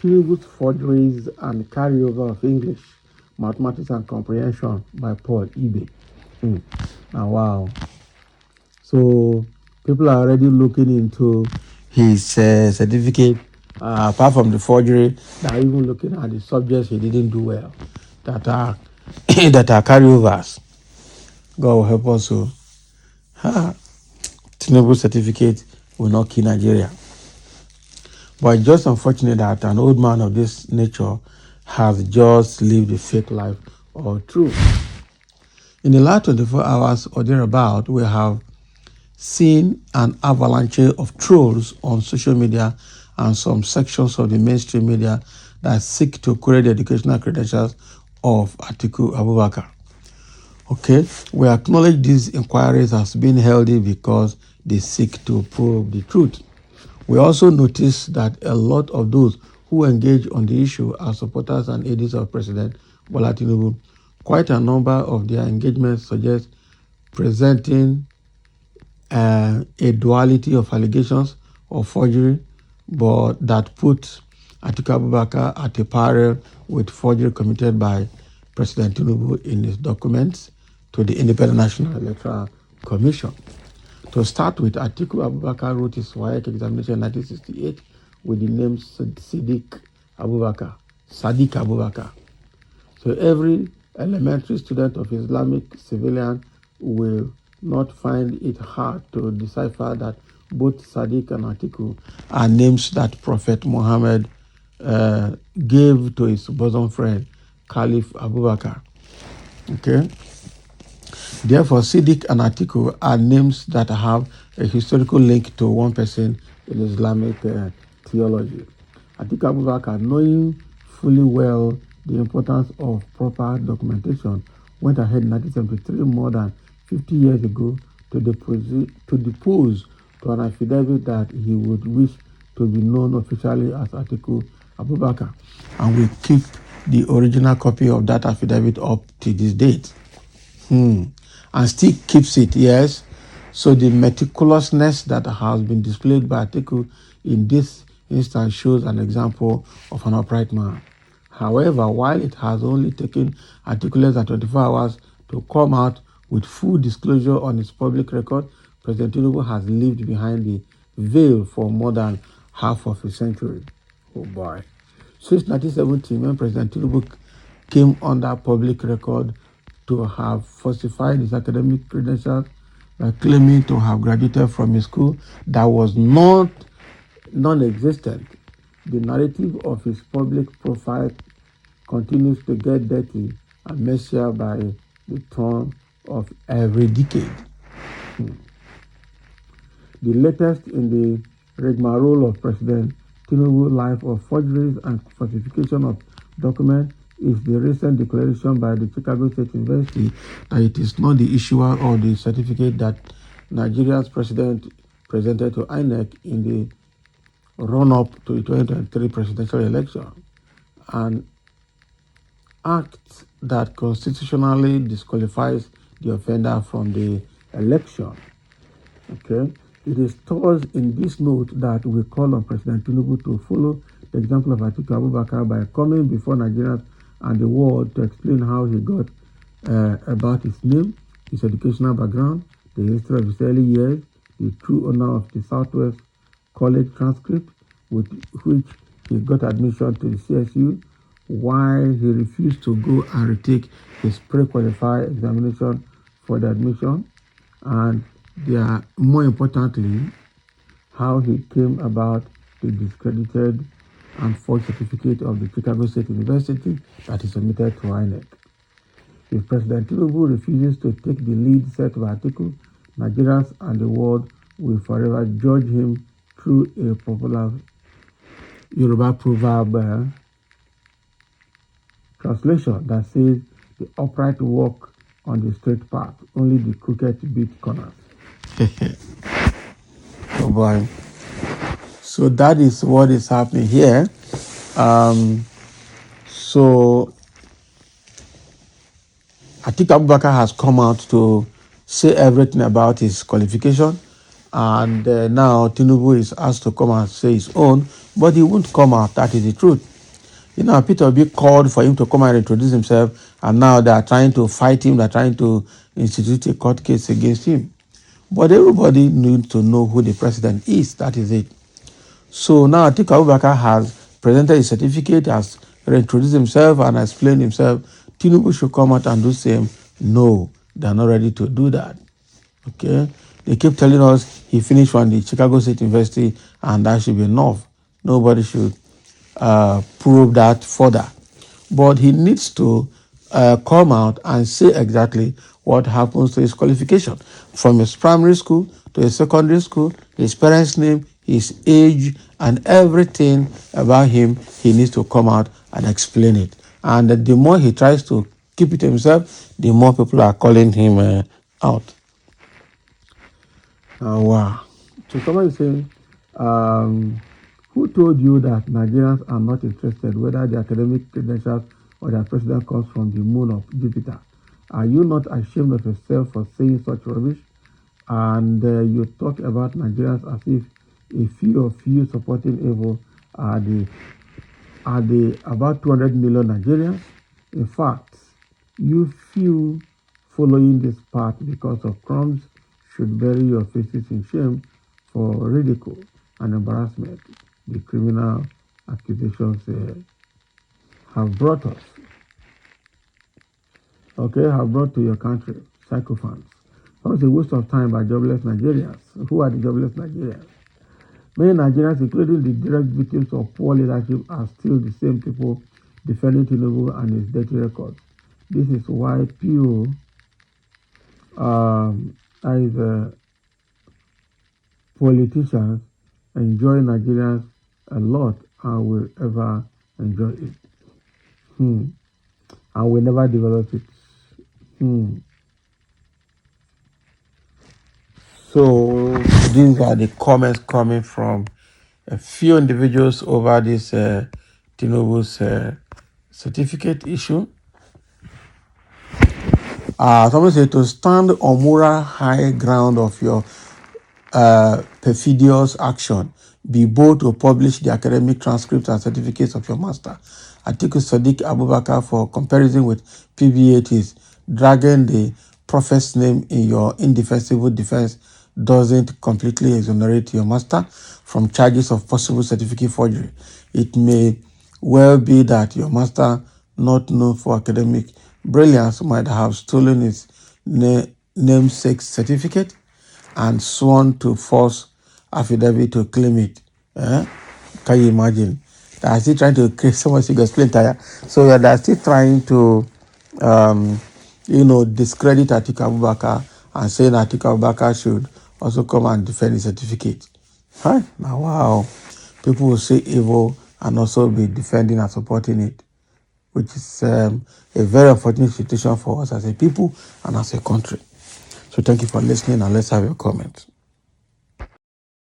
Tinubu's forgeries and carryover of English, mathematics and comprehension by Paul Ibe. Now, wow. So people are already looking into his certificate. Apart from the forgery, they are even looking at the subjects he didn't do well that are that are carryovers. God will help us. So, Tinubu certificate will not kill Nigeria. But it's just unfortunate that an old man of this nature has just lived a fake life or true. In the last 24 hours or thereabout, we have seen an avalanche of trolls on social media and some sections of the mainstream media that seek to create the educational credentials of Atiku Abubakar. Okay, we acknowledge these inquiries as being healthy because they seek to probe the truth. We also notice that a lot of those who engage on the issue are supporters and aides of President Bola Tinubu. Quite a number of their engagements suggest presenting a duality of allegations of forgery, but that put Atiku Abubakar at a parallel with forgery committed by President Tinubu in his documents to the Independent National Electoral Commission. To start with, Atiku Abubakar wrote his WAEC examination in 1968 with the name Sadiq Abubakar. So every elementary student of Islamic civilian will not find it hard to decipher that both Sadiq and Atiku are names that Prophet Muhammad gave to his bosom friend, Caliph Abubakar. Okay? Therefore, Siddiq and Atiku are names that have a historical link to one person in Islamic theology. Atiku Abubakar, knowing fully well the importance of proper documentation, went ahead in 1973, more than 50 years ago, to depose to an affidavit that he would wish to be known officially as Atiku Abubakar. And we keep the original copy of that affidavit up to this date. And still keeps it, yes. So the meticulousness that has been displayed by Atiku in this instance shows an example of an upright man. However, while it has only taken Atiku less than 24 hours to come out with full disclosure on his public record, President Tinubu has lived behind the veil for more than half of a century. Oh boy. Since 1917, when President Tinubu came under public record to have falsified his academic credentials by claiming to have graduated from a school that was non-existent. The narrative of his public profile continues to get dirty and messier by the turn of every decade. The latest in the rigmarole of President Tinubu's life of forgeries and falsification of documents is the recent declaration by the Chicago State University that it is not the issuer of the certificate that Nigeria's president presented to INEC in the run-up to the 2023 presidential election, an act that constitutionally disqualifies the offender from the election. Okay, it is told in this note that we call on President Tinubu to follow the example of Atiku Abubakar by coming before Nigerians and the world to explain how he got about his name, his educational background, the history of his early years, the true owner of the Southwest College transcript with which he got admission to the CSU, why he refused to go and retake his pre-qualified examination for the admission, and more importantly, how he came about the discredited and false certificate of the Chicago State University that he submitted to INEC. If President Tinubu refuses to take the lead set by Atiku, Nigerians and the world will forever judge him through a popular Yoruba proverb translation that says, "The upright walk on the straight path, only the crooked beat corners." Oh boy. So that is what is happening here. So Atiku Abubakar has come out to say everything about his qualification, and now Tinubu is asked to come and say his own, but he won't come out. That is the truth. Peter Obi called for him to come and introduce himself, and now they are trying to fight him. They're trying to institute a court case against him. But everybody needs to know who the president is. That is it. So now Atiku Abubakar has presented his certificate, has reintroduced himself and explained himself. Tinubu should come out and do the same. No, they're not ready to do that. Okay? They keep telling us he finished from the Chicago State University and that should be enough. Nobody should prove that further. But he needs to come out and say exactly what happens to his qualification. From his primary school to his secondary school, his parents' name, his age, and everything about him, he needs to come out and explain it. And the more he tries to keep it to himself, the more people are calling him out. Wow. So somebody is saying, who told you that Nigerians are not interested whether the academic credentials or their president comes from the moon of Jupiter? Are you not ashamed of yourself for saying such rubbish? And you talk about Nigerians as if a few of you supporting evil are the about 200 million Nigerians. In fact, you few following this path because of crumbs should bury your faces in shame for ridicule and embarrassment the criminal accusations have brought us. Okay, have brought to your country, sycophants. That was a waste of time by jobless Nigerians. Who are the jobless Nigerians? Many Nigerians, including the direct victims of poor leadership, are still the same people defending Tinubu and his dirty records. This is why few politicians enjoy Nigerians a lot and will ever enjoy it. And will never develop it. So these are the comments coming from a few individuals over this Tinubu's certificate issue. Someone said to stand on moral high ground of your perfidious action, be bold to publish the academic transcripts and certificates of your master. Atiku Sadiq Abubakar, for comparison with PBATs, dragging the prophet's name in your indefensible defense doesn't completely exonerate your master from charges of possible certificate forgery. It may well be that your master, not known for academic brilliance, might have stolen his namesake certificate and sworn to force affidavit to claim it. Can you imagine? They are still trying to create so much explain tire. So they are still trying to, discredit Atiku Abubakar and saying Atiku Abubakar should also come and defend his certificate. Huh? Now, wow. People will say evil and also be defending and supporting it, which is a very unfortunate situation for us as a people and as a country. So thank you for listening and let's have your comments.